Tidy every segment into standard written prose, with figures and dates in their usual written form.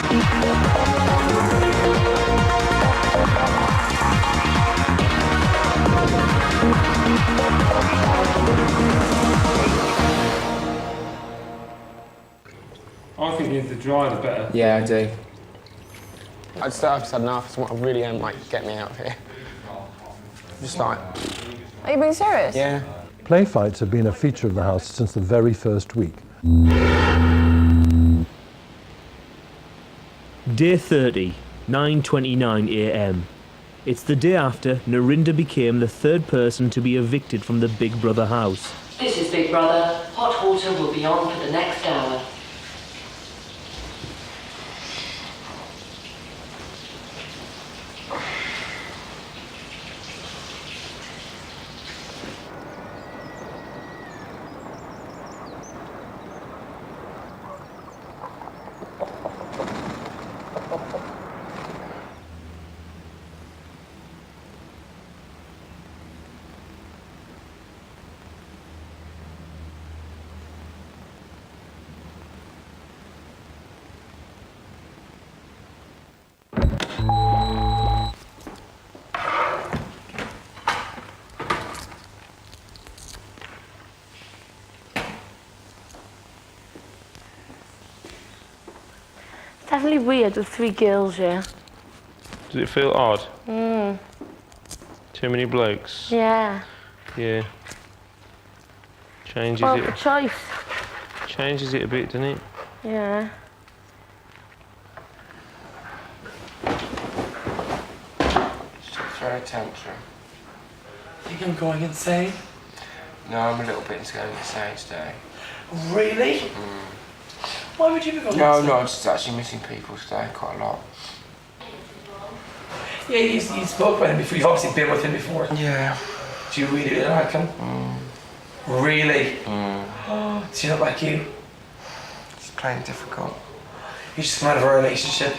I think the drier the better. Yeah, I do. I've just had enough. It's what I really am, like, get me out of here. Just like... Are you being serious? Yeah. Play fights have been a feature of the house since the very first week. Day 30, 9:29 a.m. It's the day after Narinder became the third person to be evicted from the Big Brother house. This is Big Brother. Hot water will be on for the next hour. It's definitely weird with 3 girls here. Does it feel odd? Too many blokes? Yeah. Yeah. Changes Well, it. the choice. Changes it a bit, doesn't it? Yeah. Throw a tantrum. Think I'm going insane? No, I'm a little bit going insane today. Really? Why would you be going No, insane? no, I'm just actually missing people today quite a lot. Yeah, you spoke about him before. You've obviously been with him before. Yeah. Do you really like him? Really? Oh, does he not like you? He's playing difficult. You just come out of a relationship.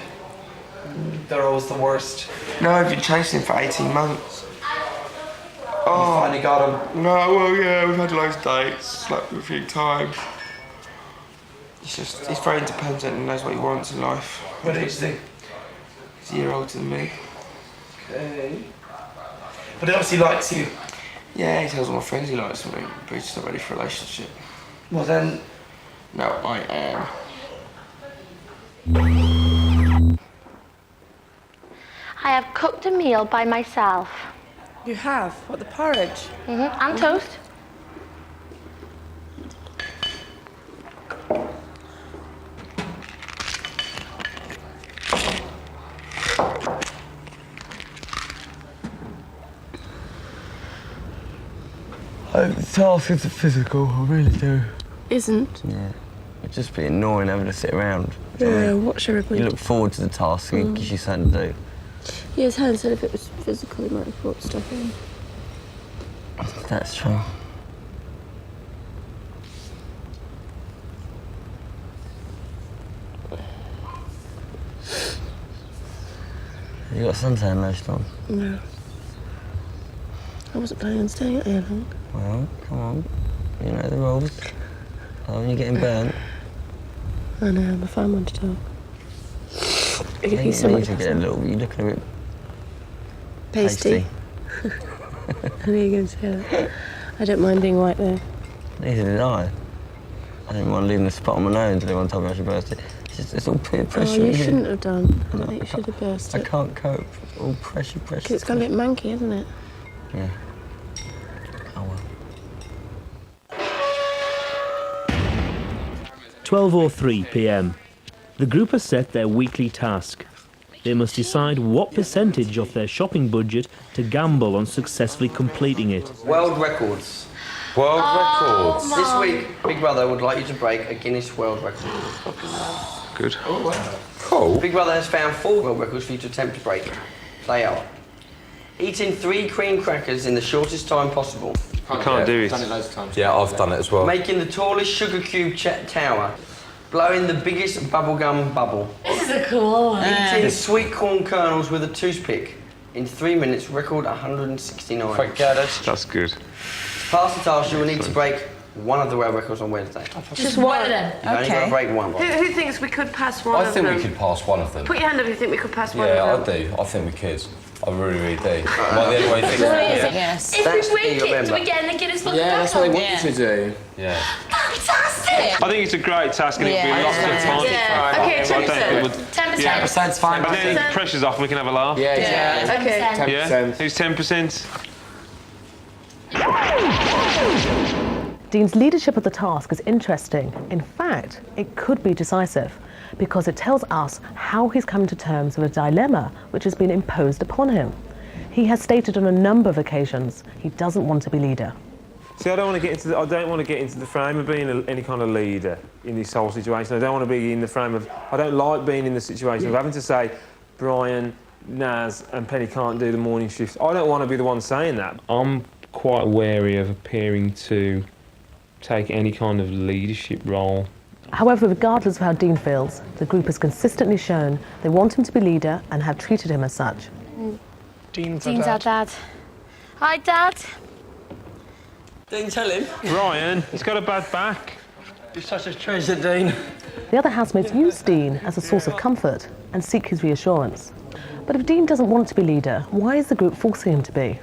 They're always the worst. No, I've been chasing him for 18 months. You finally got him. No, well, yeah, we've had loads of dates, slept a few times. He's very independent and knows what he wants in life. What age is he? He's a year older than me. Okay. But he obviously likes you. Yeah, he tells all my friends he likes me, but he's just not ready for a relationship. Well then... No, I am. I have cooked a meal by myself. You have? What, the porridge? And toast. The task isn't physical, I really do. Isn't? Yeah. It'd just be annoying having to sit around. Yeah, what's your You look forward to the task, it gives you something to do. Yeah, as Helen said, if it was physical, he might have brought stuff in. That's true. You got suntan lotion on? No. I wasn't planning on staying at here long. Well, come on. You know the rules. When you're getting burnt. I know, I'm a fine one to talk. I think so you much need to get a little, you're looking a bit pasty. I knew you were going to say that. I don't mind being white though. Neither did I. I didn't mind leaving a spot on my nose until anyone told me I should burst it. It's all peer pressure. Oh, you shouldn't have done. I think you should have burst it. I can't cope. All pressure. Because it's got a bit manky, isn't it? Yeah. Oh well. 12:03 p.m. The group has set their weekly task. They must decide what percentage of their shopping budget to gamble on successfully completing it. World records. World records. This week, Big Brother would like you to break a Guinness World Record. Good. Oh, wow. Cool. Big Brother has found 4 world records for you to attempt to break. They are eating 3 cream crackers in the shortest time possible. I can't do it. I've done it loads of times. Yeah, I've done it as well. Making the tallest sugar cube tower. Blowing the biggest bubblegum bubble. This is a cool one. Eating sweet corn kernels with a toothpick. In 3 minutes, record 169. Forget it. That's good. To pass the task, you will need to break one of the world records on Wednesday. Just one of them. You've only got to break one. Who thinks we could pass one I of think them? we could pass one of them. Put your hand up if you think we could pass one Yeah, I of them. do. I think we could. I really, really do. Am I the only way to think Yes. If That's we win the it, do member. we get in the Guinness Book of Yeah, that's what they Records? want you to do. Yeah. Fantastic! I think it's a great task and it'll be lots of fun. Yeah. Okay, I don't think it would. 10%. Yeah. 10%'s fine. But then the pressure's off and we can have a laugh. Yeah, exactly. Okay. 10%. Yeah? 10%. Who's 10%? Dean's leadership of the task is interesting. In fact, it could be decisive because it tells us how he's come to terms with a dilemma which has been imposed upon him. He has stated on a number of occasions he doesn't want to be leader. See, I don't want to get into the frame of being any kind of leader in this whole situation. I don't want to be in the frame of. I don't like being in the situation of having to say, Brian, Naz, and Penny can't do the morning shifts. I don't want to be the one saying that. I'm quite wary of appearing to take any kind of leadership role. However, regardless of how Dean feels, the group has consistently shown they want him to be leader and have treated him as such. Dean's our dad. Hi, Dad. Dean, tell him. Ryan, he's got a bad back. You're such a treasure, Dean. The other housemates use Dean as a source of comfort and seek his reassurance. But if Dean doesn't want to be leader, why is the group forcing him to be?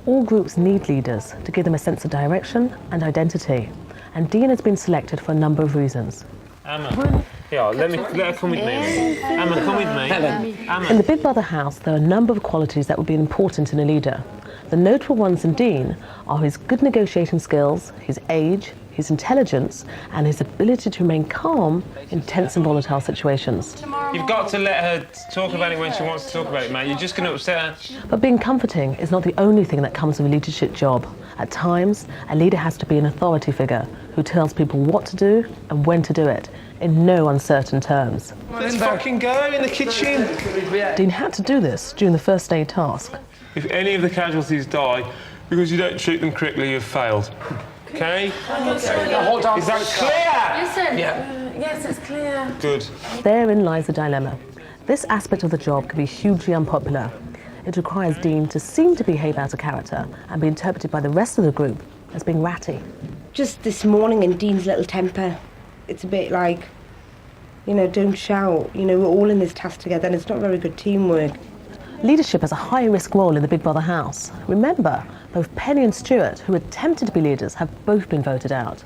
All groups need leaders to give them a sense of direction and identity. And Dean has been selected for a number of reasons. Emma. Yeah, let her come with me. Emma, come with me. Emma. In the Big Brother house, there are a number of qualities that would be important in a leader. The notable ones in Dean are his good negotiating skills, his age, his intelligence, and his ability to remain calm in tense and volatile situations. You've got to let her talk about it when she wants to talk about it, mate. You're just going to upset her. But being comforting is not the only thing that comes with a leadership job. At times, a leader has to be an authority figure who tells people what to do and when to do it, in no uncertain terms. Let's fucking go in the kitchen. Dean had to do this during the first aid task. If any of the casualties die because you don't treat them correctly, you've failed. Okay? Hold on. Is that clear? Listen. Yes, it's clear. Good. Therein lies the dilemma. This aspect of the job can be hugely unpopular. It requires Dean to seem to behave out of character and be interpreted by the rest of the group as being ratty. Just this morning in Dean's little temper, it's a bit like, you know, don't shout. You know, we're all in this task together and it's not very good teamwork. Leadership has a high-risk role in the Big Brother house. Remember, both Penny and Stuart, who attempted to be leaders, have both been voted out.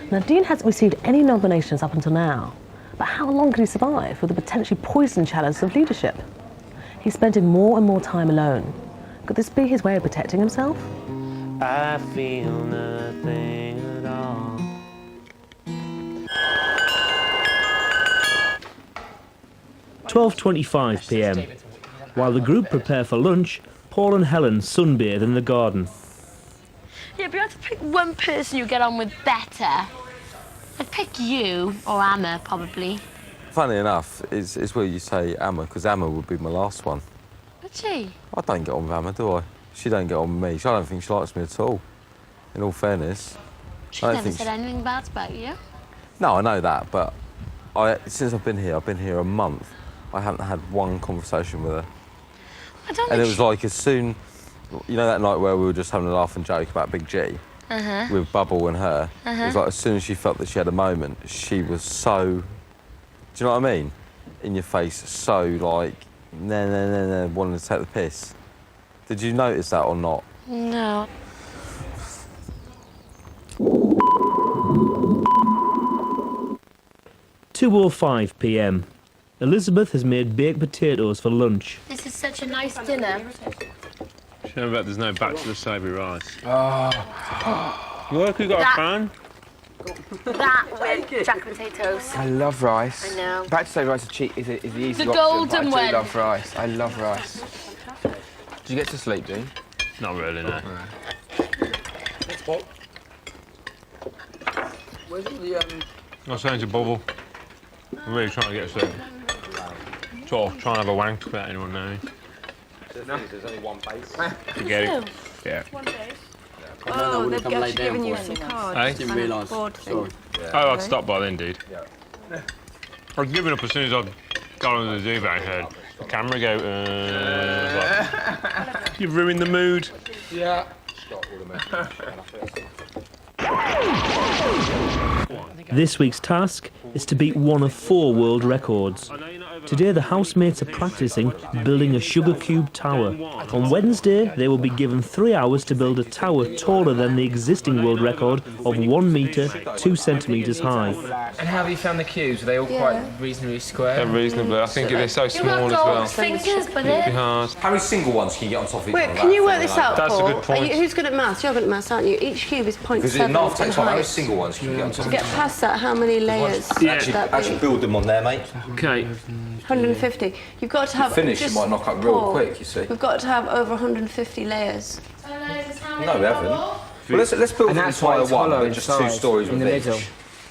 Now, Dean hasn't received any nominations up until now, but how long could he survive with the potentially poison chalice of leadership? He's spending more and more time alone. Could this be his way of protecting himself? I feel nothing at all. "12:25 p.m. While the group prepare for lunch, Paul and Helen sunbathe in the garden. Yeah, but you have to pick one person you get on with better. I'd pick you, or Emma, probably. Funny enough, it's where you say Emma, because Emma would be my last one. Would she? I don't get on with Emma, do I? She don't get on with me. I don't think she likes me at all, in all fairness. She's never said anything bad about you. No, I know that, but since I've been here a month, I haven't had one conversation with her. I don't And think it was like as soon, you know that night where we were just having a laugh and joke about Big G? With Bubble and her. It was like as soon as she felt that she had a moment, she was so, do you know what I mean? In your face, so like, nah, wanting to take the piss. Did you notice that or not? No. "2:05 p.m. Elizabeth has made baked potatoes for lunch. This is such a nice dinner. Show me that there's no bachelor savoury rice. Look, we got That- a fan. That with jack potatoes. I love rice. I know. Back to say rice is cheap is the easy The option, golden but I one. do love rice. I love rice. Did you get to sleep, Dean? Not really, no. Where's all the, I was saying to Bubble, I'm really trying to get sleep. Sort of trying to have a wank without anyone knowing. There's only one base. Forget it. Yeah. Oh, they've actually given you some cards. Hey? Didn't realise. Sorry. Oh, I'd stopped by then, dude. I'd given up as soon as I got on the duvet and heard the camera go, like, you've ruined the mood. Yeah. This week's task is to beat one of 4 world records. Today the housemates are practising building a sugar cube tower. On Wednesday they will be given 3 hours to build a tower taller than the existing world record of 1 metre 2 centimetres high. And how have you found the cubes? Are they all quite reasonably square? They're reasonable. I think they're so small as well. Fingers, but It'd be hard. How many single ones can you get on top of each Wait, one? can you work this out, That's a Paul? good point. Who's good at maths? You're good at maths, aren't you? Each cube is 0.7 Because in half takes in time. How many height. single ones can you get on top To of get past that, how many layers Yeah. should that be? Actually build them on there, mate. Okay. 150. You've got to have... Finish, you just, might knock up real Paul, quick, you see. We've got to have over 150 layers. No, we haven't. Well, let's build And an that's why entire it's one, hollow but just inside, 2 stories in with the each. middle.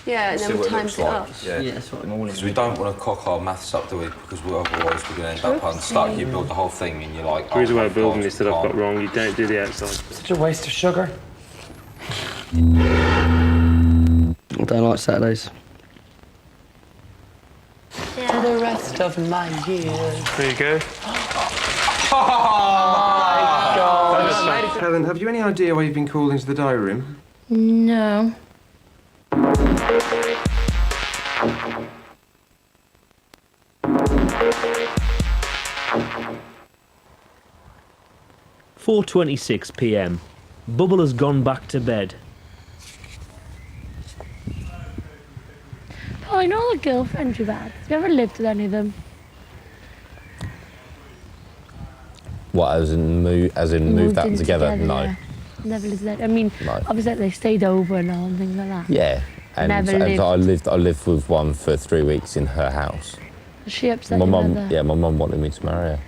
Yeah, and See then we what it times looks it like. up. Yeah, that's what because we don't want to cock our maths up, do we? Because otherwise we're going to end up on start. You build the whole thing and you're like. There is a way of my building God, this that I've got can't. wrong. You don't do the outside. Such a waste of sugar. I don't like Saturdays. For the rest of my years. There you go. Helen, have you any idea why you've been called into the diary room? No. .46 p.m. Bubble has gone back to bed. Oh, I know the girlfriends you've had. Have you ever lived with any of them? What, as in moved out in together? No. Yeah. Never lived there. I mean, No. obviously they stayed over and all and things like that. Yeah. And Never I lived with one for 3 weeks in her house. Was she upset My you mum, mother? yeah, my mum wanted me to marry her.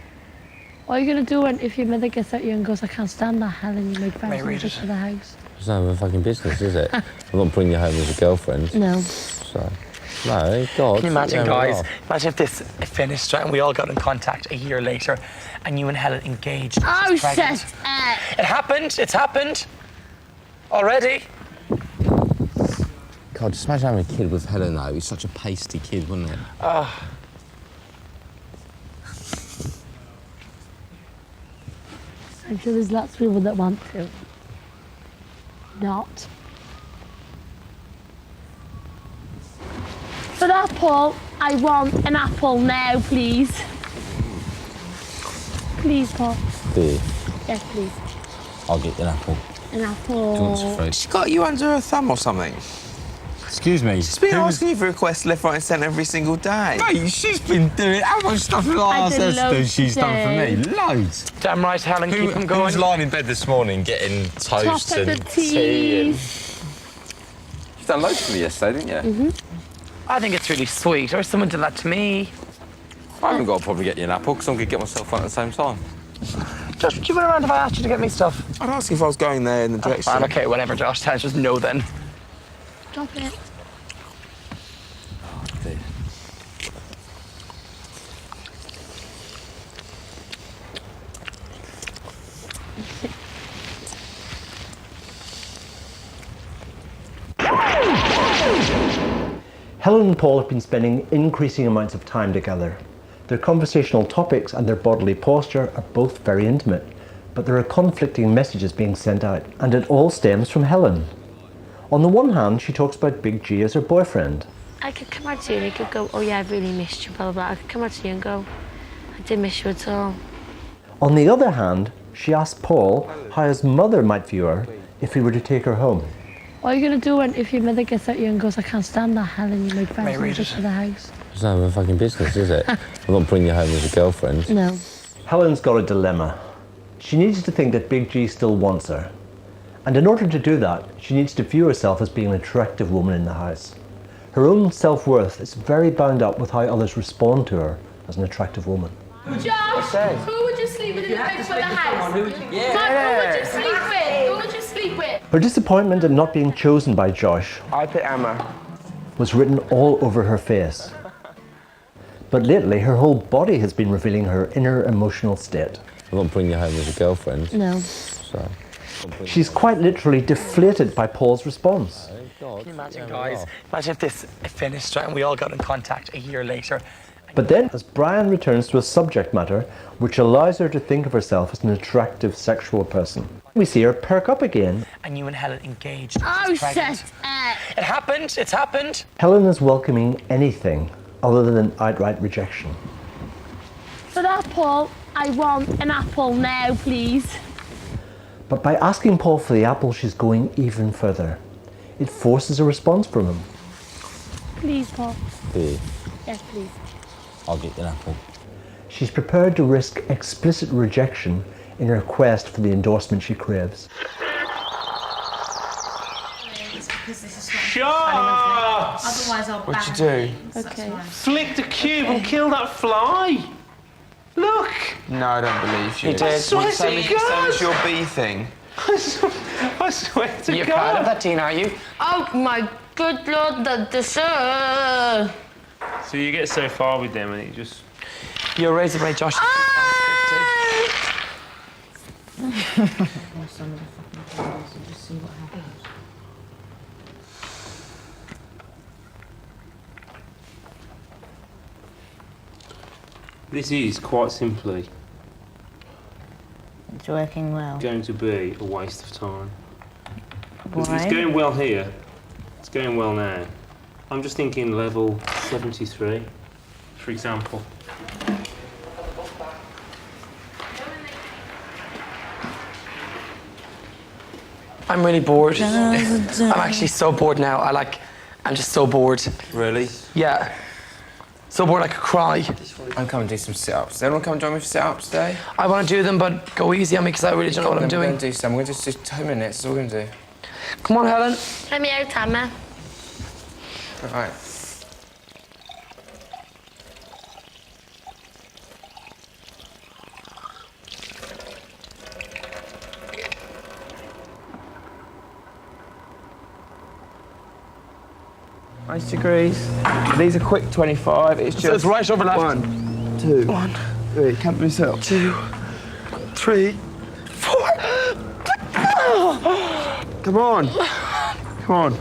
What are you going to do if your mother gets at you and goes, I can't stand that, Helen, you make friends and just for the house? It's none of her fucking business, is it? I'm not bringing you home as a girlfriend. No. So, no, God. Can you imagine, yeah, guys? we Imagine if this finished right, and we all got in contact a year later, and you and Helen engaged. Oh, she's pregnant. shut up. It happened. It's happened. Already. God, just imagine having a kid with Helen, though. He's such a pasty kid, wouldn't it? Oh. I'm sure there's lots of people that want to. Not. For that, Paul, I want an apple now, please. Please, Paul. Do you? Yes, please. I'll get you an apple. An apple. Do you want some fruit? She's got you under her thumb or something. Excuse me. She's been asking you for requests left, right and centre every single day. Mate, she's been doing how much stuff did I ask her to do she's done for me? Loads. Damn right, Helen, keep them going. Who was lying in bed this morning getting toast Top of and the tea. and... You've done loads for me yesterday, didn't you? I think it's really sweet. Or someone did that to me. I haven't got to probably get you an apple because I'm going to get myself one at the same time. Josh, would you run around if I asked you to get me stuff? I'd ask you if I was going there in the direction. Fine, okay, whatever, Josh. Tell us just no then. Stop it. Helen and Paul have been spending increasing amounts of time together. Their conversational topics and their bodily posture are both very intimate, but there are conflicting messages being sent out, and it all stems from Helen. On the one hand, she talks about Big G as her boyfriend. I could come out to you and you could go, oh yeah, I've really missed you, blah, blah, blah. I could come out to you and go, I didn't miss you at all. On the other hand, she asked Paul how his mother might view her if he were to take her home. What are you going to do if your mother gets at you and goes, I can't stand that, Helen, you make friends and just for the house? It's none of her fucking business, is it? I'm not bringing you home as a girlfriend. No. Helen's got a dilemma. She needs to think that Big G still wants her. And in order to do that, she needs to view herself as being an attractive woman in the house. Her own self-worth is very bound up with how others respond to her as an attractive woman. Josh, who would you sleep with in the big brother house? Who would you sleep with? Who would you sleep with? Her disappointment in not being chosen by Josh I pick Emma. was written all over her face. But lately, her whole body has been revealing her inner emotional state. I'm not bringing you home as a girlfriend. No. So. She's quite literally deflated by Paul's response. Can you imagine, guys? Imagine if this finished right, and we all got in contact a year later, But then, as Brian returns to a subject matter which allows her to think of herself as an attractive sexual person, we see her perk up again. And you and Helen engaged. Oh, She's pregnant. shut up. It happened. It's happened. Helen is welcoming anything other than outright rejection. For that, Paul, I want an apple now, please. But by asking Paul for the apple, she's going even further. It forces a response from him. Please, Paul. Here, Yes, please. I'll get an apple. She's prepared to risk explicit rejection in her quest for the endorsement she craves. Shut Otherwise, I'll What'd you do? Okay. Flick the cube and kill that fly. Look. No, I don't believe you. He did. I swear to Same God. as your bee thing. I swear to You're God. proud of that, Dean, are you? Oh, my good Lord, the dessert. So you get so far with them and it just... You're razor blade, Josh. This is quite simply It's working well. going to be a waste of time. 'Cause Why? it's going well here. It's going well now. I'm just thinking level 73, for example. I'm really bored. I'm actually so bored now. I'm just so bored. Really? Yeah. So bored I could cry. I'm coming to do some sit-ups. Does anyone come join me for sit-ups today? I want to do them, but go easy on me because I really don't know what I'm We're doing. going to do some. We're going to just do 2 minutes. That's all we're going to do. Come on, Helen. Let me out, Emma. All right. Nice degrees. These are quick 25. It's just... So it's right over left. 1, 2, 3. Count yourself. 2, 3, 4. Come on. Come on.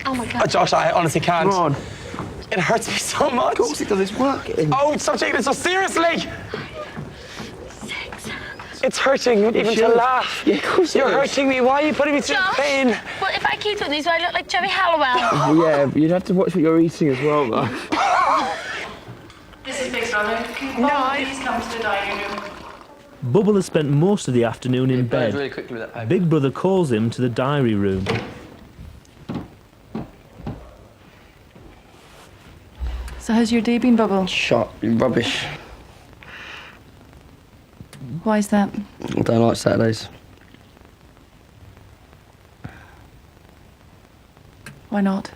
Oh, my God. Josh, I honestly can't. Come on. It hurts me so much. Of course it does. It's working. Oh, stop taking it so seriously. It's hurting even to laugh. Yeah, of course it You're is. hurting me. Why are you putting me through Josh, pain? well, if I keep doing these, will I look like Jerry Halliwell? Yeah, but you'd have to watch what you're eating as well, though. This is Big Brother. Can you please come to the dining room? Bubble has spent most of the afternoon in Burns bed. really quickly with that. Big Brother calls him to the diary room. So how's your day been, Bubble? Shot. Rubbish. Why is that? I don't like Saturdays. Why not?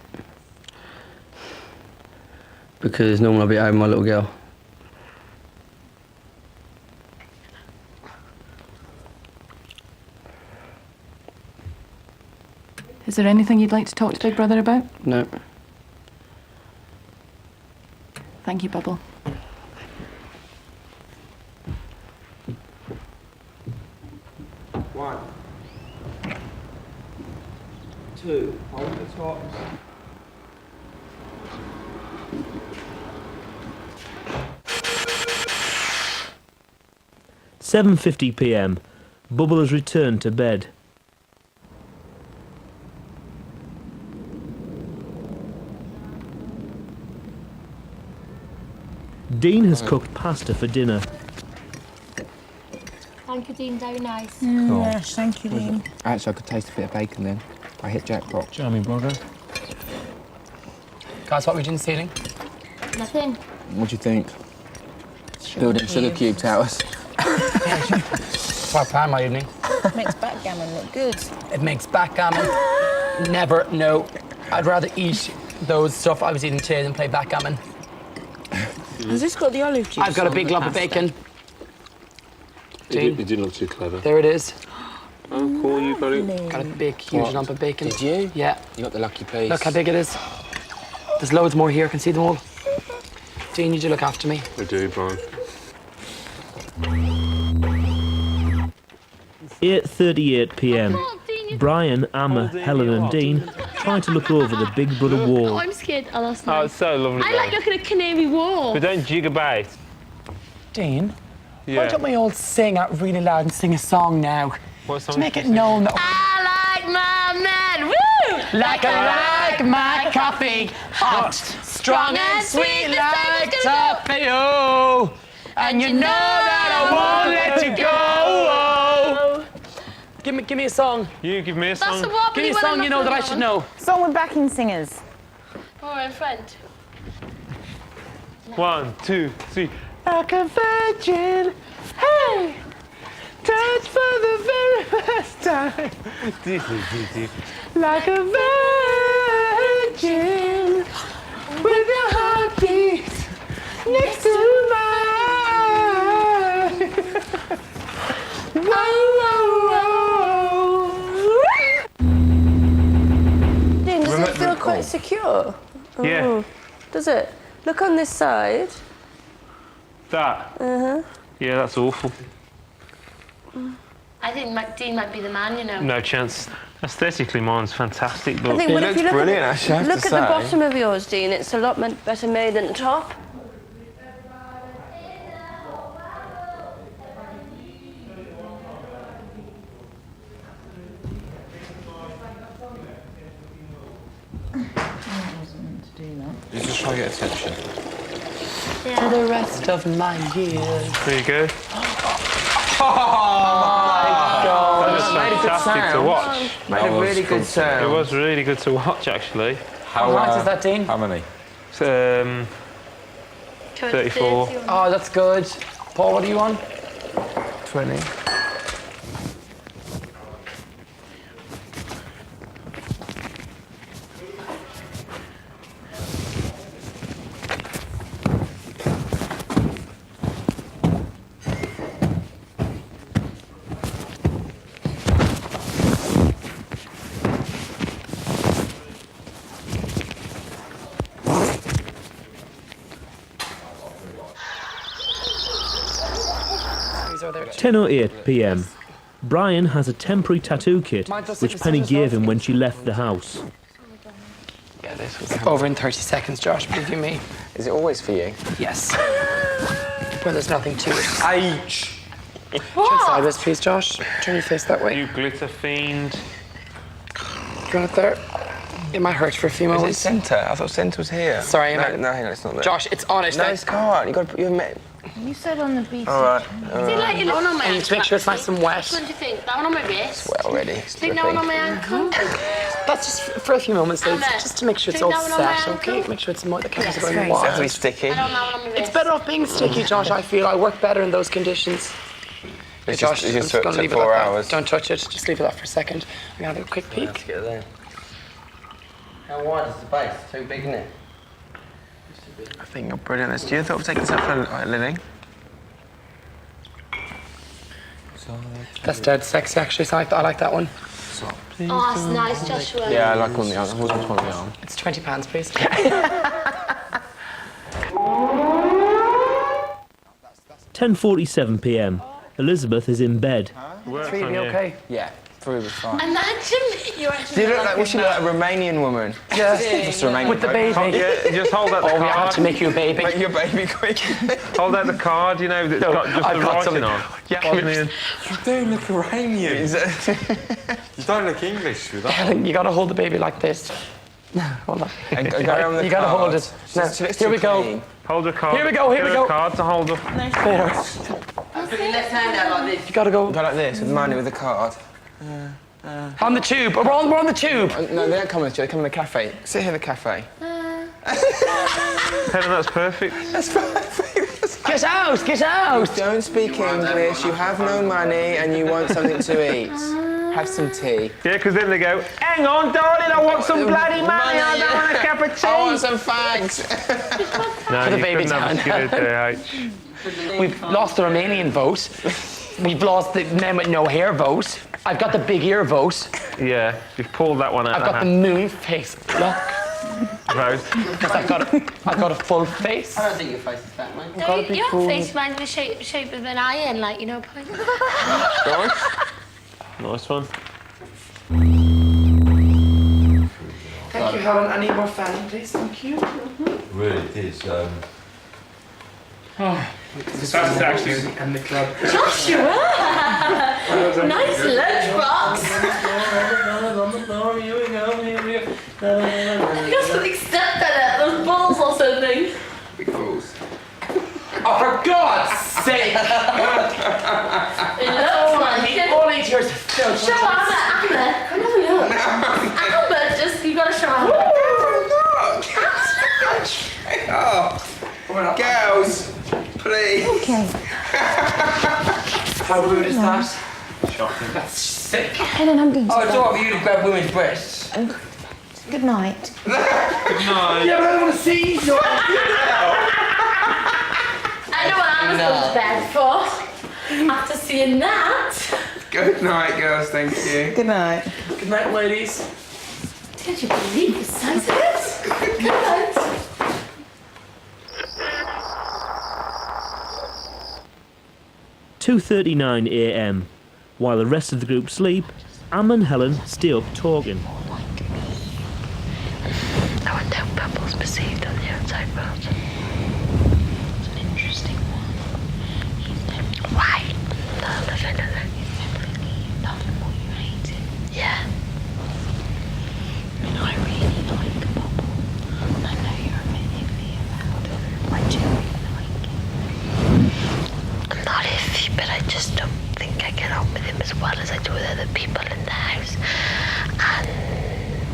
Because normally I'll be out with my little girl. Is there anything you'd like to talk to Big Brother about? No. Thank you, Bubble. One, 2. Hold the tops. – 7:50 p.m. Bubble has returned to bed. Dean has cooked pasta for dinner. Thank you, Dean. Very nice. Cool. Yes, thank you, Dean. Actually, I could taste a bit of bacon then. I hit jackpot. Jammy brother. Guys, what are we doing this evening? Nothing. What do you think? Building sugar cube towers. That's my plan, my evening. Makes backgammon look good. It makes backgammon. Never, no. I'd rather eat those stuff I was eating today than play backgammon. Has this got the olive juice? I've got a on big the lump of pasta? bacon. It didn't look too clever. There it is. Oh, cool, you got it. Got a big, huge What? lump of bacon. Did you? Yeah. You got the lucky piece. Look how big it is. There's loads more here. I can see them all. Dean, you do look after me. I do, Brian. 8:38 p.m. Brian, Amma, Helen and Dean try to look over the Big Brother wall. Oh, I'm scared. Oh, that's Oh, nice. it's so lovely. I like looking at Canary Wharf. But don't jig about. Dean, Yeah. why don't we all sing out really loud and sing a song now? What song? To make it known that... I like my man. Woo! Like I like my coffee, hot, strong and sweet like toffee, oh. And you know that I won't let you go. Give me a song. You give me a song. That's a wobbly Give me a one, song I'm you not know that I doing should one. know. Song with backing singers. Oh, in front. 1, 2, 3. Like a virgin, hey, touch for the very first time. Like a virgin, with your heartbeat next to mine. Whoa, whoa, whoa. Dean, does it feel Oh. quite secure? Yeah. Oh. Does it? Look on this side. That? Uh-huh. Yeah, that's awful. I think Dean might be the man, you know. No chance. Aesthetically, mine's fantastic, but I think, well, if you look brilliant, at, actually, I have look to at the say. bottom of yours, Dean. It's a lot better made than the top. You're just trying to get attention. For the rest of my years. there you go. God. That was made a good fantastic to sound. watch. Made a really good sound. It was really good to watch, actually. How hard is that, Dean? How many? 34. Oh, that's good. Paul, what are you on? 20. These are there. 10:08 p.m. Brian has a temporary tattoo kit, which Penny gave him when she left the house. Yeah, this was over in 30 seconds, Josh, believe you me. Is it always for you? Yes. Well, there's nothing to it. H. Turn sideways, please, Josh. Turn your face that way. You glitter fiend. You want it there? It might hurt for a few Is it moments. centre? I thought centre was here. Sorry, no, no, it's not there. Josh, it's on it. No, it's can't. You got to put your You said on the beach. All right. Do you like your one on my I need ankle? to make sure it's nice and wet. Which one do you think? That one on my wrist? Wet already. Do you think that one on my ankle? That's just for a few moments, though, Emma, just to make sure it's think all that one on my set, okay? ankle? Make sure it's more, the cameras are Yes, going very It has to be wide. sticky. I don't know one on my wrist. It's better off being sticky, Josh, I feel. I work better in those conditions. It's Josh, just, I'm just took going to leave it 4 like that. hours. Don't touch it. Just leave it that for a second. I'm going to have a quick peek. Let's get it there. How wide is the base? Too big, isn't it? I think you're brilliant. Do you thought of taking stuff for a living? That's dead sexy, actually. So I like that one. Oh, that's nice, Joshua. Yeah, I like on the arm. Who's on the arm? It's £20, please. 10:47 p.m. Elizabeth is in bed. Three, be okay? Yeah, 3 was fine. Imagine me. You're actually Do you look like, she look like a Romanian woman? Yeah. Just a Romanian With the bloke. baby. Yeah, just hold out the Oh, we have card. to make you a baby. Make your baby quick. Hold out the card, you know, that's No, got just I've the got writing something. on. Yeah, Bosnian. You do look Iranian. You don't look English with that. Helen, you gotta hold the baby like this. Hold on. And go around the You gotta hold cards. it. Now, She looks here too we go. clean. Hold the card. Here we go, here we Get a go. card to hold up. There. Put your left hand out like this. You gotta go Go like this with money with a card. on the tube. We're on the tube. No, they don't come with you. They come in the cafe. Sit here in the cafe. Helen, that's perfect. That's perfect. Get out, get out. You don't speak English. You have no money, and you want something to eat. Have some tea. Yeah, because then they go, hang on, darling, I want some bloody money. I don't want a cup of tea. I want some fags. No, For the you baby couldn't have a tan. skid there, H. We've lost the Romanian vote. We've lost the men with no hair vote. I've got the big ear vote. Yeah, you've pulled that one out I've of got the hand. moon face look. Vote. Because I've got a full face. I don't think your face is fat, mate. No, your face reminds me of the shape of an iron, like, you know, point. Nice one. Thank you, Helen. I need more fanning, please. Thank you. Really, it is. This is actually and the club. Joshua! Nice lunchbox! You got something stuck in it, those balls or something. Big fools. Oh, for God's sake! It looks like it. All these years of film. Show Anna, come have a look. Amber, just, you gotta show Anna. Oh, girls, please. Okay. How rude is that? Shocking. That's sick. Helen, I'm going to Oh, it's all right for you to grab women's breasts. Good night. Good night. Yeah, but I don't want to see you. I know what Anna's going to bed for. After seeing that. Good night, girls. Thank you. Good night. Good night, ladies. Can't you believe the size of it? Good night. "2:39 a.m. While the rest of the group sleep, Am and Helen stay up talking. I wonder how Bubble's perceived on the outside world. It's an interesting one. Why? No, he's definitely loving what you hate him. Yeah. I mean, I really like Bubble. I know you're a bit iffy about it. I do really like him. I'm not iffy, but I just don't think I get on with him as well as I do with other people in the house.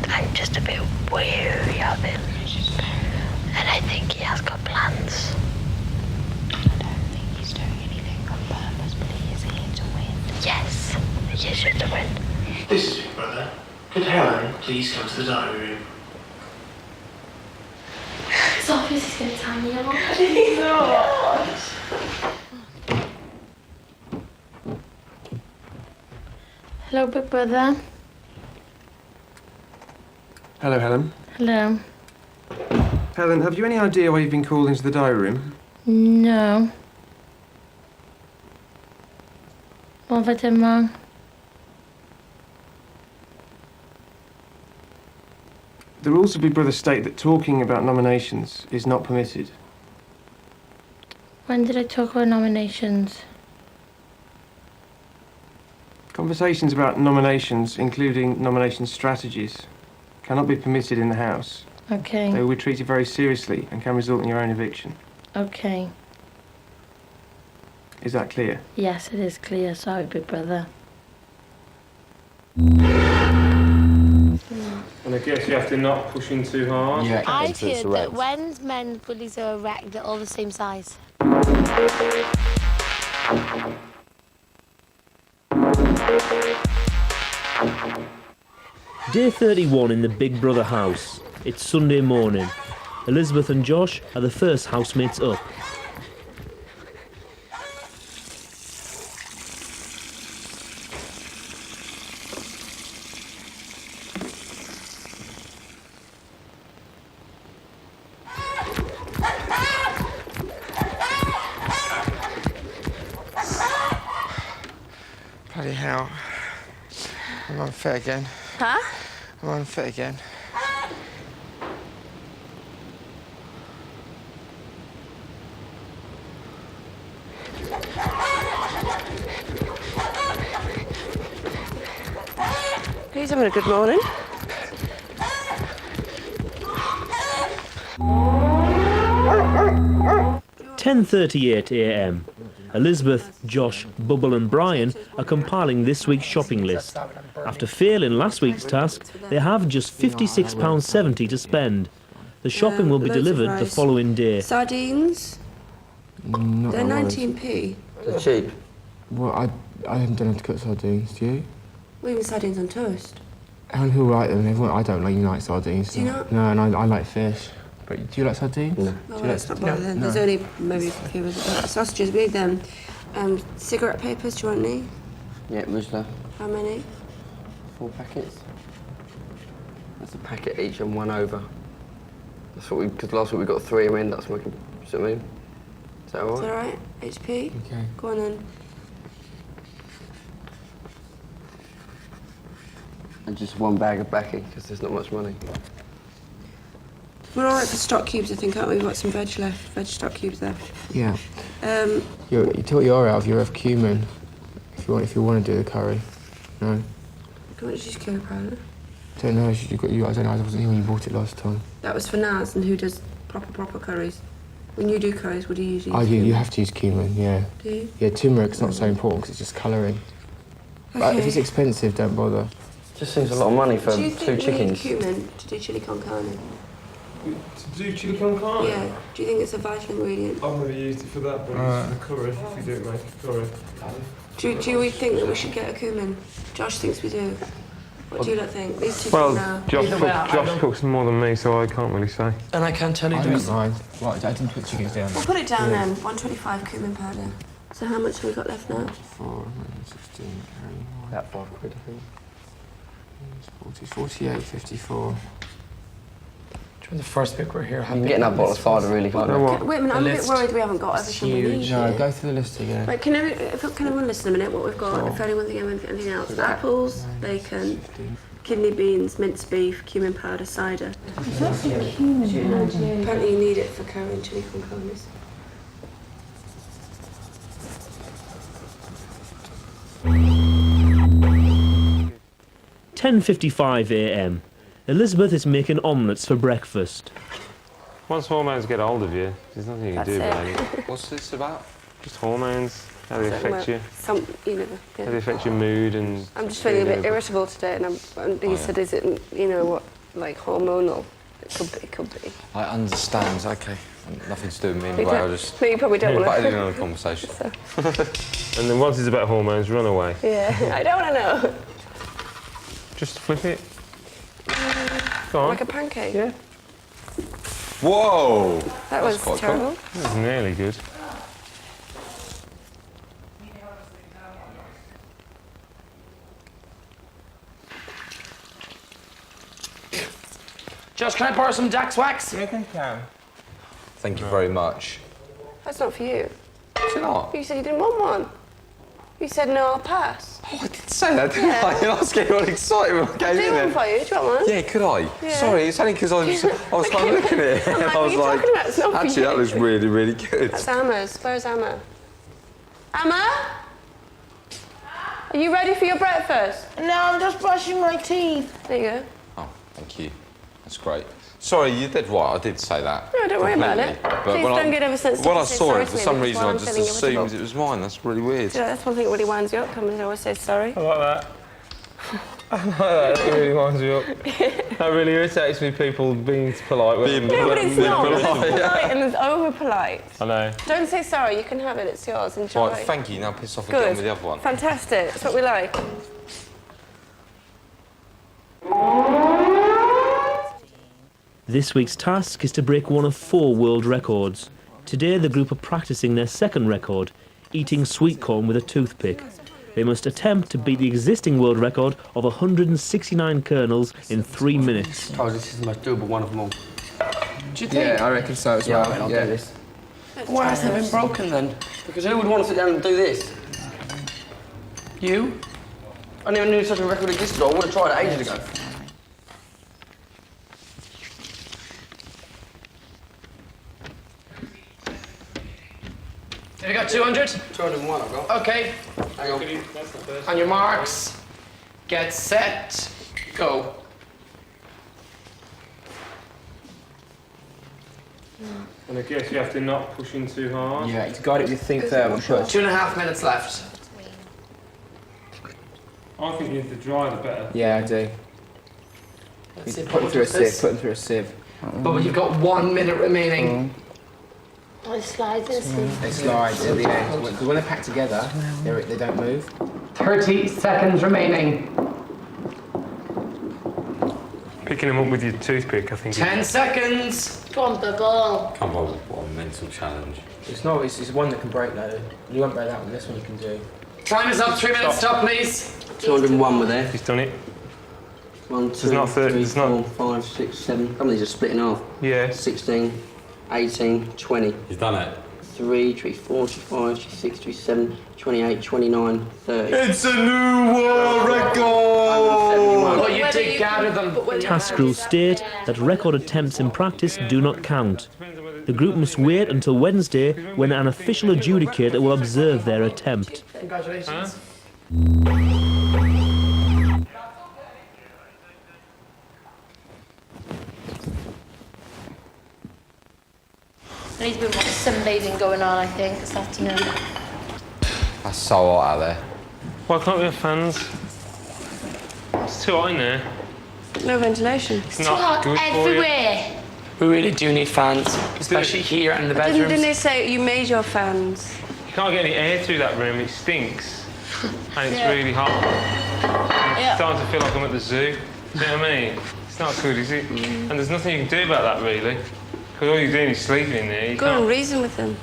And I'm just a bit weary of him. And I think he has got plans. I don't think he's doing anything on purpose, but he is here to win. Yes, he is here to win. This is Big Brother. Could Helen please come to the diary room? It's obvious he's going to tell me off. Hello, Big Brother. Hello, Helen. Hello. Helen, have you any idea why you've been called into the diary room? No. What have I done wrong? The rules of Big Brother state that talking about nominations is not permitted. When did I talk about nominations? Conversations about nominations, including nomination strategies, cannot be permitted in the house. Okay. They will be treated very seriously and can result in your own eviction. Okay. Is that clear? Yes, it is clear. Sorry, Big Brother. And I guess you have to not push in too hard. Yeah. I've heard that when men's bullies are erect, they're all the same size. Day 31 in the Big Brother house. It's Sunday morning. Elizabeth and Josh are the first housemates up. Bloody hell. I'm unfit again. Huh? I'm unfit again. He's having a good morning. "10:38 a.m. Elizabeth, Josh, Bubble and Brian are compiling this week's shopping list. After failing last week's task, they have just £56.70 to spend. The shopping will be loads of delivered the rice. following day. Sardines? Not They're that 19p. They're cheap. Well, I don't know how to cook sardines, do you? Well, even sardines on toast. And who like them? Everyone, I don't like sardines. Do you not? No, and I like fish. But do you like sardines? No. Oh, well, let's not bother then. There's only maybe a few of the sausages. We need them. Cigarette papers, do you want any? Yeah, Rizla. How many? 4 packets. That's a packet each and 1 over. That's what because last week we got 3 in, that's what we can, see what I mean? Is that alright? Is that alright? HP? Okay. Go on then. And just 1 bag of backing, because there's not much money. We're all right for stock cubes, I think, aren't we? We've got some veg left, veg stock cubes left. Yeah. You took your out of, you have cumin. If you want to do the curry. No? How much did you curry powder? I don't know, I don't know, I wasn't here when you bought it last time. That was for Naz, and who does proper curries? When you do curries, what do you usually use? You have to use cumin, yeah. Do you? Yeah, turmeric's not so important because it's just colouring. But if it's expensive, don't bother. Just seems a lot of money for Do you 2 think chickens. you need cumin to do chili con carne? To do chili con carne? Yeah. Do you think it's a vital ingredient? I've never used it for that, but it's for the curry, if you do make a curry. Do we think that we should get a cumin? Josh thinks we do. What do you lot think? These two Well, think now. Josh cooks more than me, so I can't really say. And I can't tell you I don't mind. Right, I didn't put chickens down. We'll put it down then. 125 cumin powder. So how much have we got left now? 4, 16, About £5, I think. 40, 48, 54. During the first week we're here, You can get that bottle of cider really quick. Wait a minute, I'm a bit worried we haven't got everything we need. No, here. go through the list again. Right, can everyone listen a minute what we've got? If anyone thinks anything else. Apples, bacon, kidney beans, minced beef, cumin powder, cider. Apparently you need it for curry and chili con carnes. (10:55 a.m). Elizabeth is making omelettes for breakfast. Once hormones get hold of you, there's nothing you can do about it. What's this about? Just hormones, how they affect you. Yeah. How they affect your mood and... I'm just feeling a bit irritable today, and he said, is it, what, like hormonal? It could be. I understand, okay. Nothing to do with me anyway, don't- I just... No, you probably don't want to. But I didn't know the conversation. And then once it's about hormones, run away. Yeah, I don't want to know. Just flip it. Go on. Like a pancake? Yeah. Whoa! That was quite terrible. That was nearly good. Josh, can I borrow some Dax wax? Yeah, I think you can. Thank you very much. That's not for you. Is it not? You said you didn't want one. You said, no, I'll pass. Oh, I did say that, didn't I? I was getting all excited when I came Do in one there. for you. Do you want one? Yeah, could I? Yeah. Sorry, it's only because I was kind of looking at it. I'm like, I what was are you talking about? It's not for actually, you. that looks really, really good. That's Emma's. Where's Emma? Emma? Are you ready for your breakfast? No, I'm just brushing my teeth. There you go. Oh, thank you. That's great. Sorry, you did what? I did say that. No, don't worry about it. But Please when don't get oversensitive. When I and say saw sorry it, to for me, some because reason, while I I'm just feeling assumed irritable. it was mine. That's really weird. Do you know, that's one thing that really winds you up, coming to always say sorry. I like that. I like that. That really winds you up. That really irritates me, people being polite. No, but it's not. It's polite, yeah. polite and it's over polite. I know. Don't say sorry, you can have it, it's yours. Enjoy. Right, thank you. Now piss off and get on Good. with the other one. Fantastic. That's what we like. This week's task is to break one of 4 world records. Today the group are practicing their second record, eating sweet corn with a toothpick. They must attempt to beat the existing world record of 169 kernels in 3 minutes. Oh, this is the most doable one of them all. Do you think? Yeah, I reckon so as Yeah, well. I mean, I'll do this. Why hasn't it been broken then? Because who would want to sit down and do this? You? I never knew such a record existed. I would have tried it ages ago. Have you got 200? 201 I've got. Okay. Hang on. On your marks, get set, go. And I guess you have to not push in too hard. Yeah, to guide it with think there, I'm sure. 2.5 minutes left. I think you have to dry the better. Yeah, I do. Let's see, Put them through a sieve, put them through a sieve. But you've got 1 minute remaining. Oh, it slides in. They slide at the end. Because when they're packed together, they don't move. 30 seconds remaining. Picking them up with your toothpick, I think. 10 seconds. Go on, Bubble. Come on, what a mental challenge. It's not, it's one that can break though. You won't break that one, this one you can do. Time is up, 3 minutes, stop please. 201 were there. He's done it. 1, 2, not 30, 3, it's not- 4, 5, 6, 7. Some of these are split in half. Yeah. 16, 18, 20. He's done it. 3, tree 4, tree 5, tree 6, tree 7, 28, 29, 30. It's a new world record! But you did gather them. Task rules state that record attempts in practice do not count. The group must wait until Wednesday when an official adjudicator will observe their attempt. Congratulations. There needs to be more sunbathing going on, I think, this afternoon. That's so hot out there. Why can't we have fans? It's too hot in there. No ventilation. It's not good everywhere. We really do need fans, especially here and in the bedrooms. Didn't they say you made your fans? You can't get any air through that room, it stinks. And it's really hot. And it's starting to feel like I'm at the zoo. Do you know what I mean? It's not good, is it? And there's nothing you can do about that, really. Because all you're doing is sleeping in there. You Go can't... and reason with them.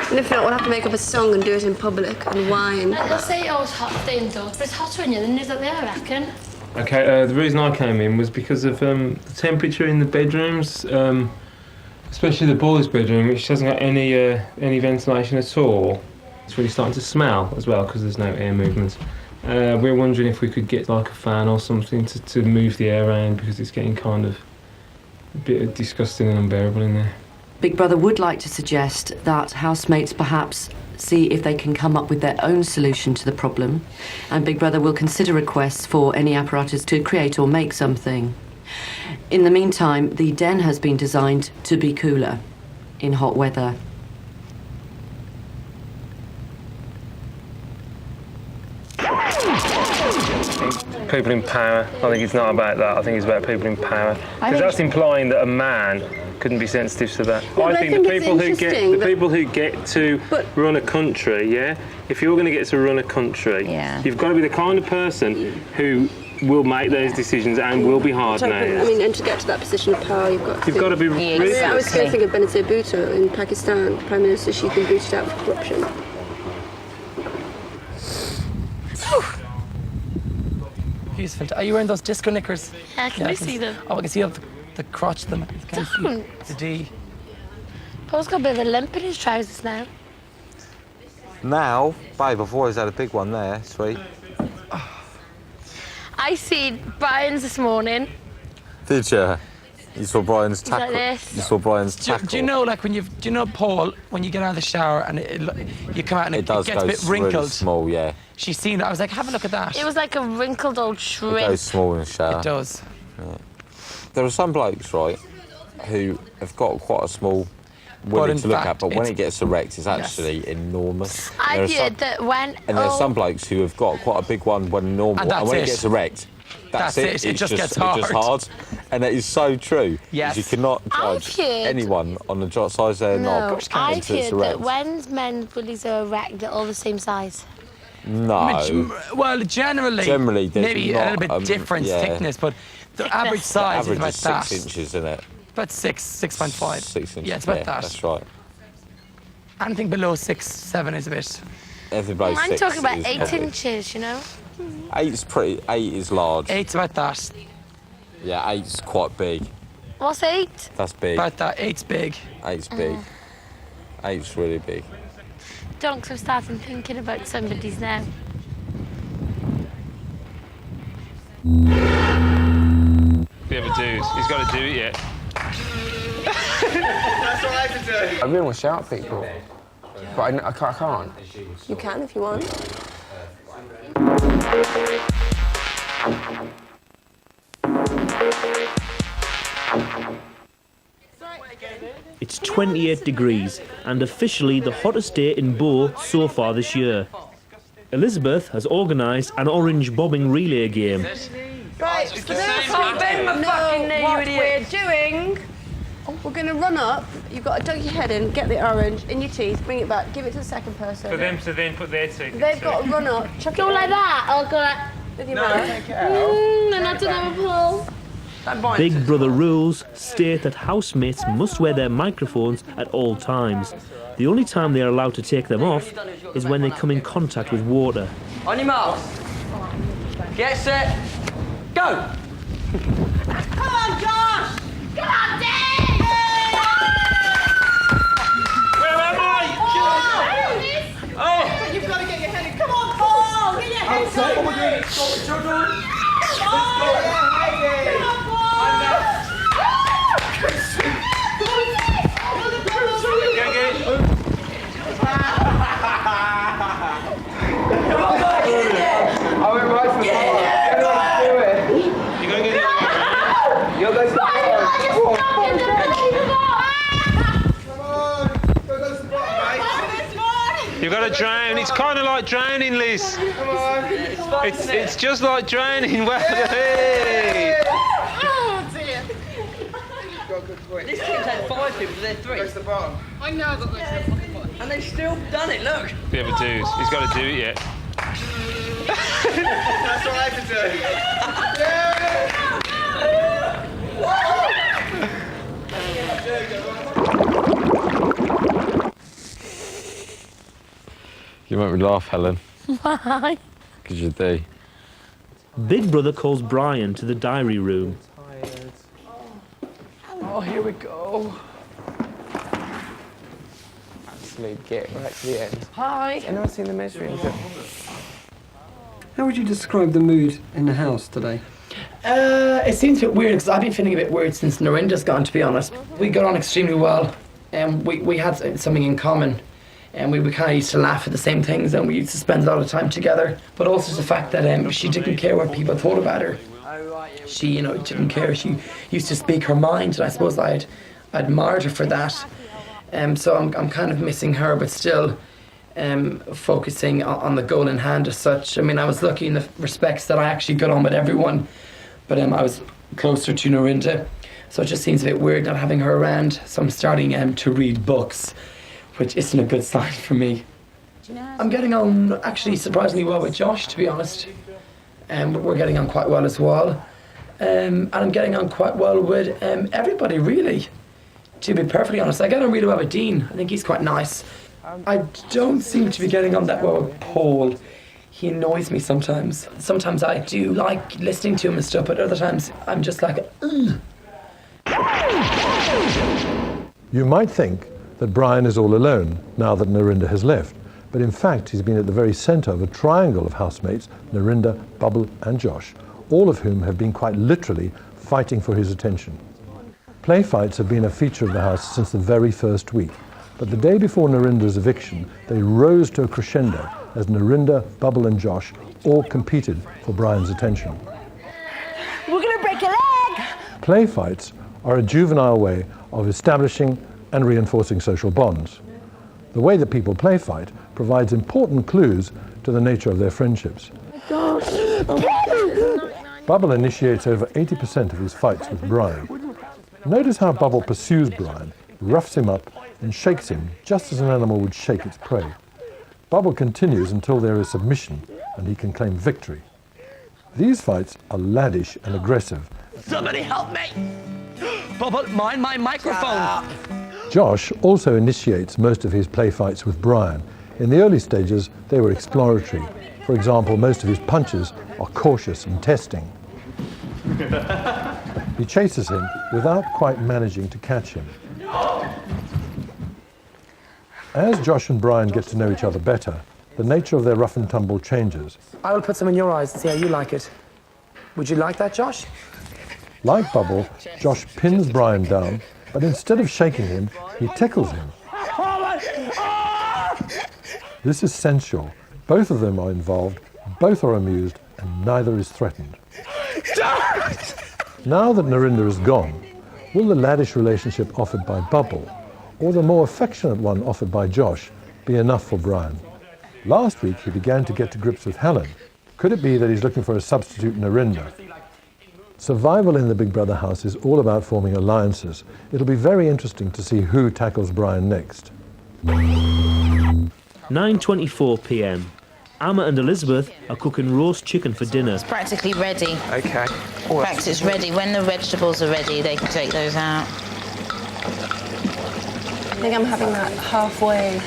And if not, we'll have to make up a song and do it in public and whine. They'll say, oh, it's hot indoors, but it's hotter in here than it is up there, I reckon. Okay, the reason I came in was because of the temperature in the bedrooms, especially the boys' bedroom, which hasn't got any ventilation at all. It's really starting to smell as well because there's no air movement. We're wondering if we could get like a fan or something to move the air around because it's getting kind of a bit disgusting and unbearable in there. Big Brother would like to suggest that housemates perhaps see if they can come up with their own solution to the problem, and Big Brother will consider requests for any apparatus to create or make something. In the meantime, the den has been designed to be cooler in hot weather. People in power. I think it's not about that. I think it's about people in power. Because that's implying that a man couldn't be sensitive to that. No, I think the people who get to run a country, yeah. If you're going to get to run a country, you've got to be the kind of person who will make those decisions and will be hard-nosed. I mean, and to get to that position of power, you've got to be ruthless. I was going to think of Benazir Bhutto in Pakistan, Prime Minister. She's been booted out for corruption. He's fantastic. Are you wearing those disco knickers? Yeah, can I see them? Oh, I can see the crotch of them. Don't. The D. Paul's got a bit of a limp in his trousers now. Now, babe, I've always had a big one there, sweet. I seen Brian's this morning. Did you? You saw Brian's He's like tackle. this. You saw Brian's tackle. Do you know, like, do you know, Paul, when you get out of the shower and you come out and it gets a bit wrinkled? Really small, yeah. She's seen that. I was like, have a look at that. It was like a wrinkled old shrimp. It goes small in the shower. It does. Yeah. There are some blokes, right, who have got quite a small willy to look at, but when it gets erect, it's actually enormous. I've heard that when... And there are some blokes who have got quite a big one when normal, and when it gets erect, that's it. It just gets hard. It's just hard. And that is so true. Yes. You cannot judge anyone on the size of their knob. I've heard that when men's willies are erect, they're all the same size. No. Well, generally there's maybe not, a little bit different thickness, but the average size is about that. 6 inches, isn't it? About 6.5. 6 inches. Yeah, it's about that. That's right. Anything below 6, 7 is a bit. Everybody's I'm 6 talking about is 8 probably- inches, you know? 8 is large. 8's about that. Yeah, 8's quite big. What's 8? That's big. About that. 8's big. 8's big. 8's really big. Don't, 'cause I'm starting thinking about somebody's now. The other dude, he's got to do it yet. That's what I have to do. I really want to shout at people, but I can't. You can if you want. It's 28 degrees and officially the hottest day in Bow so far this year. Elizabeth has organised an orange bobbing relay game. Right, for those who don't know what we're doing, we're going to run up. You've got to dunk your head in, get the orange in your teeth, bring it back, give it to the second person. For them to then put their teeth They've got to run up, chuck Go it like in. that, I'll go like... With your mouth. Take it out. And I don't have a pull. Big Brother rules state that housemates must wear their microphones at all times. The only time they are allowed to take them off is when they come in contact with water. On your marks. Get set. Go! Come on, Josh! Come on, Dave! You've got to drown. It's kind of like drowning, Liz. Come on. It's just like drowning. Well, hey. Oh dear. This team's had 5 people, they're 3. Go to the bottom. I know I've got to go to the fucking bottom. And they've still done it, look. The other dude, he's got to do it yet. That's what I had to do. You make me laugh, Helen. Why? Because you do. Big Brother calls Brian to the diary room. Oh, here we go. Absolutely get right to the end. Hi. Anyone seen the misery of it? How would you describe the mood in the house today? It seems a bit weird because I've been feeling a bit weird since Narinda's gone, to be honest. We got on extremely well, and we had something in common, and we kind of used to laugh at the same things, and we used to spend a lot of time together. But also the fact that she didn't care what people thought about her. She, you know, didn't care. She used to speak her mind, and I suppose I admired her for that. So I'm kind of missing her, but still focusing on the goal in hand as such. I mean, I was lucky in the respects that I actually got on with everyone, but I was closer to Narinda, so it just seems a bit weird not having her around. So I'm starting to read books, which isn't a good sign for me. I'm getting on actually surprisingly well with Josh, to be honest. We're getting on quite well as well. And I'm getting on quite well with everybody, really. To be perfectly honest, I get on really well with Dean. I think he's quite nice. I don't seem to be getting on that well with Paul. He annoys me sometimes. Sometimes I do like listening to him and stuff, but other times I'm just like, ugh. You might think that Brian is all alone now that Narinda has left, but in fact he's been at the very centre of a triangle of housemates, Narinda, Bubble and Josh, all of whom have been quite literally fighting for his attention. Play fights have been a feature of the house since the very first week, but the day before Narinda's eviction, they rose to a crescendo as Narinda, Bubble and Josh all competed for Brian's attention. We're gonna break a leg! Play fights are a juvenile way of establishing and reinforcing social bonds. The way that people play fight provides important clues to the nature of their friendships. Bubble initiates over 80% of his fights with Brian. Notice how Bubble pursues Brian, roughs him up and shakes him just as an animal would shake its prey. Bubble continues until there is submission and he can claim victory. These fights are laddish and aggressive. Somebody help me! Bubble, mind my microphone! Josh also initiates most of his play fights with Brian. In the early stages, they were exploratory. For example, most of his punches are cautious and testing. He chases him without quite managing to catch him. As Josh and Brian get to know each other better, the nature of their rough and tumble changes. I will put some in your eyes and see how you like it. Would you like that, Josh? Like Bubble, Josh pins Brian down, but instead of shaking him, he tickles him. This is sensual. Both of them are involved, both are amused, and neither is threatened. Now that Narinda is gone, will the laddish relationship offered by Bubble, or the more affectionate one offered by Josh, be enough for Brian? Last week he began to get to grips with Helen. Could it be that he's looking for a substitute Narinda? Survival in the Big Brother house is all about forming alliances. It'll be very interesting to see who tackles Brian next. 9:24 p.m. Amma and Elizabeth are cooking roast chicken for dinner. It's practically ready. Okay. Practically it's ready. When the vegetables are ready, they can take those out. I think I'm having that halfway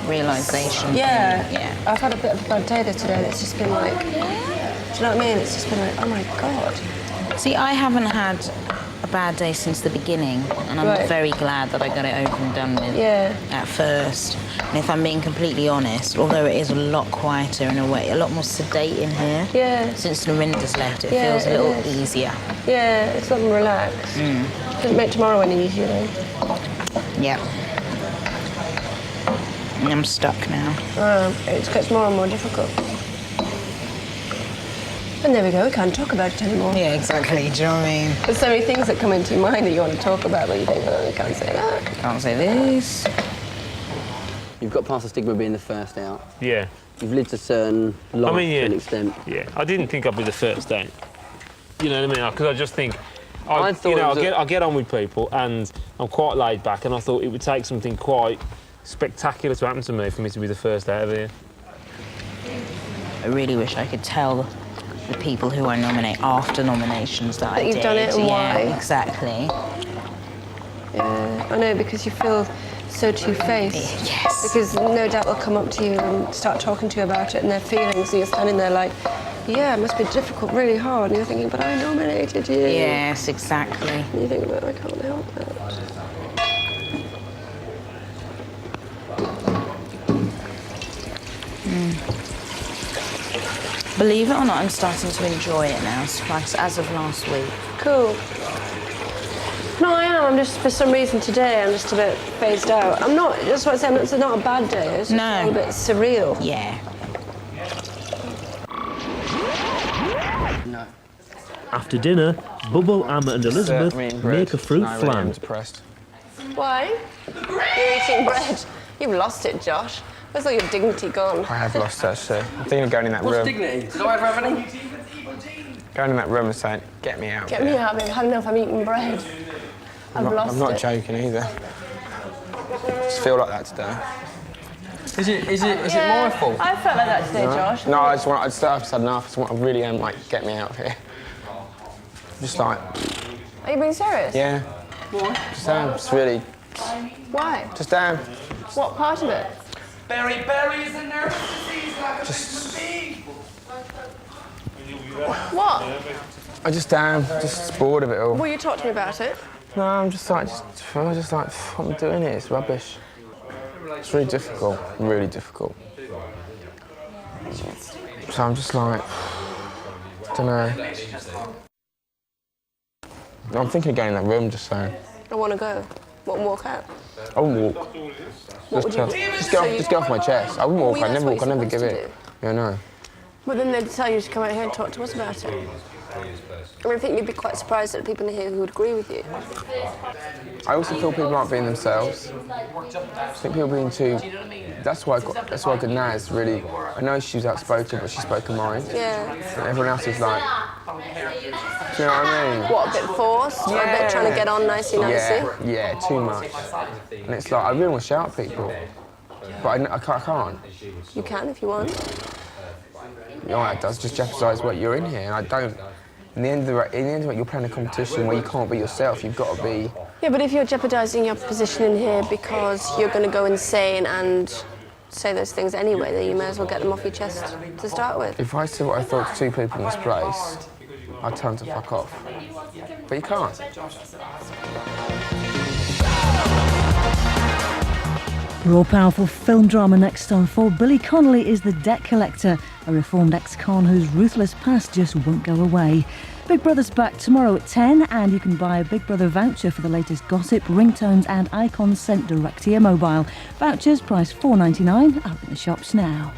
realisation. Yeah. Yeah. I've had a bit of a bad day today. It's just been like, do you know what I mean? It's just been like, oh my God. See, I haven't had a bad day since the beginning, and I'm very glad that I got it over and done with at first. And if I'm being completely honest, although it is a lot quieter in a way, a lot more sedate in here. Yeah. Since Narinda's left, it feels a little easier. Yeah, it's a little more relaxed. Doesn't make tomorrow any easier though. Yeah. I'm stuck now. It gets more and more difficult. And there we go, we can't talk about it anymore. Yeah, exactly, do you know what I mean? There's so many things that come into your mind that you want to talk about, but you think, oh, I can't say that. Can't say this. You've got past the stigma of being the first out. Yeah. You've lived a certain life to an extent. Yeah, I didn't think I'd be the first out. You know what I mean? Because I just think, I get on with people and I'm quite laid back, and I thought it would take something quite spectacular to happen to me for me to be the first out of here. I really wish I could tell the people who I nominate after nominations that I did. You've done it and why. Exactly. Yeah, I know, because you feel so two-faced. Yes. Because no doubt they'll come up to you and start talking to you about it and their feelings, and you're standing there like, yeah, it must be difficult, really hard, and you're thinking, but I nominated you. Yes, exactly. And you think, but I can't help it. Believe it or not, I'm starting to enjoy it now, as of last week. Cool. No, I am. I'm just, for some reason today, I'm just a bit phased out. I'm not, that's what I'm saying, it's not a bad day. It's just a little bit surreal. Yeah. No. After dinner, Bubble, Amma and Elizabeth make a fruit flan. I'm depressed. Why? You're eating bread. You've lost it, Josh. Looks like your dignity gone. I have lost that shit. I'm thinking of going in that room. What's dignity? Do I ever have any? Going in that room and saying, get me out. Get me out, babe. I don't know if I'm eating bread. I've lost it. I'm not joking either. I just feel like that today. Is it my fault? I felt like that today, No. Josh. No, I've just had enough. I really am like, get me out of here. Just like. Are you being serious? Yeah. Why? Just just really. Why? Just damn. What part of it? Berry is a nervous disease like a What? I just just bored of it all. Will you talk to me about it? No, I'm just like, I'm doing it. It's rubbish. It's really difficult. Really difficult. So I'm just like, I don't know. I'm thinking of going in that room just so. I want to go. Walk out. I wouldn't walk. What would you do? Just get off my chest. I wouldn't walk. Well, I'd never that's walk. I'd what never you're give supposed it. Yeah, no. But then they'd tell you to come out here and talk to us about it. I think you'd be quite surprised at the people here who would agree with you. I also feel people aren't being themselves. I think people being too. That's why I got Naz really. I know she was outspoken, but she spoke her mind. Yeah. And everyone else is like. Do you know what I mean? What, a bit forced? Or a bit trying to get on nicey? Yeah, too much. And it's like I really want to shout at people, but I can't. You can if you want. You know, it does just jeopardise what you're in here, and I don't. In the end of it, you're playing a competition where you can't be yourself. You've got to be. Yeah, but if you're jeopardising your position in here because you're going to go insane and say those things anyway, then you may as well get them off your chest to start with. If I said what I thought to two people in this place, I'd tell them to fuck off. But you can't. Raw powerful film drama next on 4. Billy Connolly is the debt collector, a reformed ex-con whose ruthless past just won't go away. Big Brother's back tomorrow at 10, and you can buy a Big Brother voucher for the latest gossip, ringtones and icons sent direct to your mobile. Vouchers priced $4.99 out in the shops now.